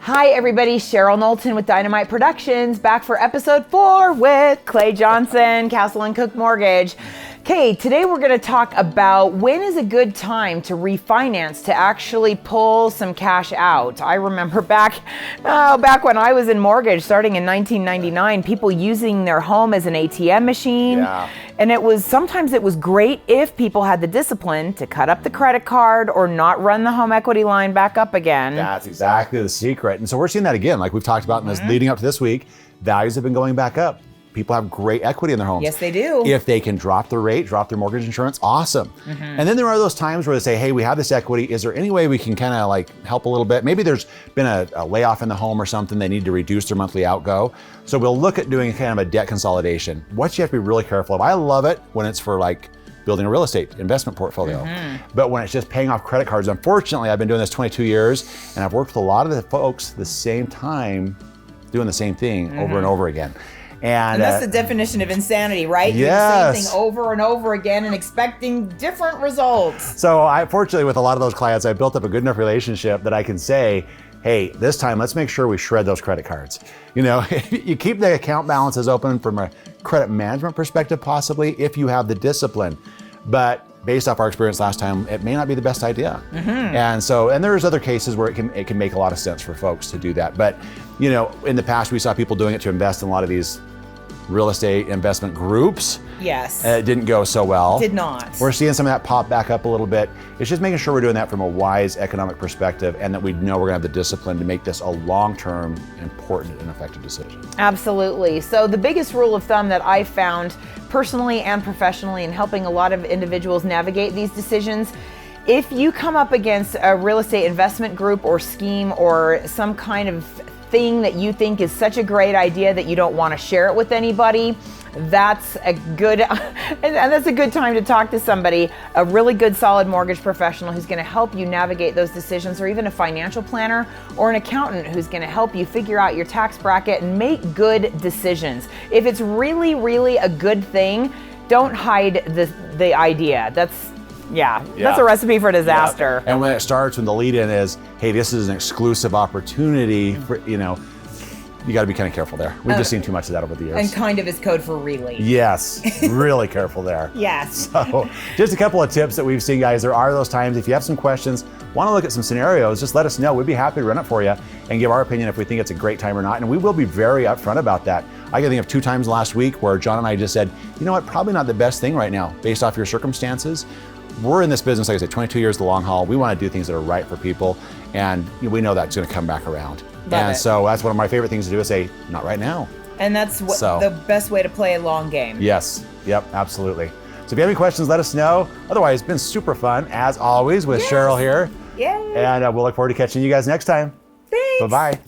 Hi everybody, Cheryl Knowlton with Dynamite Productions, back for episode 4 with Clay Johnson, Castle and Cooke Mortgage. Okay, today we're going to talk about when is a good time to refinance to actually pull some cash out. I remember back when I was in mortgage, starting in 1999, people using their home as an ATM machine. Yeah. And sometimes it was great if people had the discipline to cut up the credit card or not run the home equity line back up again. That's exactly the secret. And so we're seeing that again, like we've talked about in this leading up to this week. Values have been going back up. People have great equity in their homes. Yes, they do. If they can drop the rate, drop their mortgage insurance, awesome. And then there are those times where they say, hey, we have this equity. Is there any way we can kind of like help a little bit? Maybe there's been a layoff in the home or something. They need to reduce their monthly outgo. So we'll look at doing kind of a debt consolidation. What you have to be really careful of. I love it when it's for like building a real estate investment portfolio. But when it's just paying off credit cards, unfortunately, I've been doing this 22 years and I've worked with a lot of the folks the same time doing the same thing over and over again. And that's the definition of insanity, right? Yes. Doing the same thing over and over again and expecting different results. So I, fortunately, with a lot of those clients, I built up a good enough relationship that I can say, hey, this time let's make sure we shred those credit cards. You know, you keep the account balances open from a credit management perspective, possibly, if you have the discipline. But based off our experience last time, it may not be the best idea. And there's other cases where it can make a lot of sense for folks to do that. But, you know, in the past, we saw people doing it to invest in a lot of these real estate investment groups. Yes. It didn't go so well. Did not. We're seeing some of that pop back up a little bit. It's just making sure we're doing that from a wise economic perspective and that we know we're gonna have the discipline to make this a long-term, important and effective decision. Absolutely. So the biggest rule of thumb that I found personally and professionally in helping a lot of individuals navigate these decisions, if you come up against a real estate investment group or scheme or some kind of thing that you think is such a great idea that you don't want to share it with anybody, that's a good and that's a good time to talk to somebody, a really good solid mortgage professional who's going to help you navigate those decisions, or even a financial planner or an accountant who's going to help you figure out your tax bracket and make good decisions. If it's really, really a good thing, don't hide the idea. That's a recipe for disaster. Yeah. And when it starts, when the lead in is, hey, this is an exclusive opportunity for, you know, you got to be kind of careful there. We've just seen too much of that over the years. And kind of is code for really. Yes, really careful there. Yes. So just a couple of tips that we've seen, guys. There are those times, if you have some questions, want to look at some scenarios, just let us know. We'd be happy to run it for you and give our opinion if we think it's a great time or not. And we will be very upfront about that. I can think of 2 times last week where John and I just said, you know what, probably not the best thing right now based off your circumstances. We're in this business, like I said, 22 years the long haul. We want to do things that are right for people, and we know that's going to come back around. So that's one of my favorite things to do is say, not right now. And that's the best way to play a long game. Yes. Yep. Absolutely. So if you have any questions, let us know. Otherwise, it's been super fun, as always, with Cheryl here. Yay. And we'll look forward to catching you guys next time. Thanks. Bye-bye.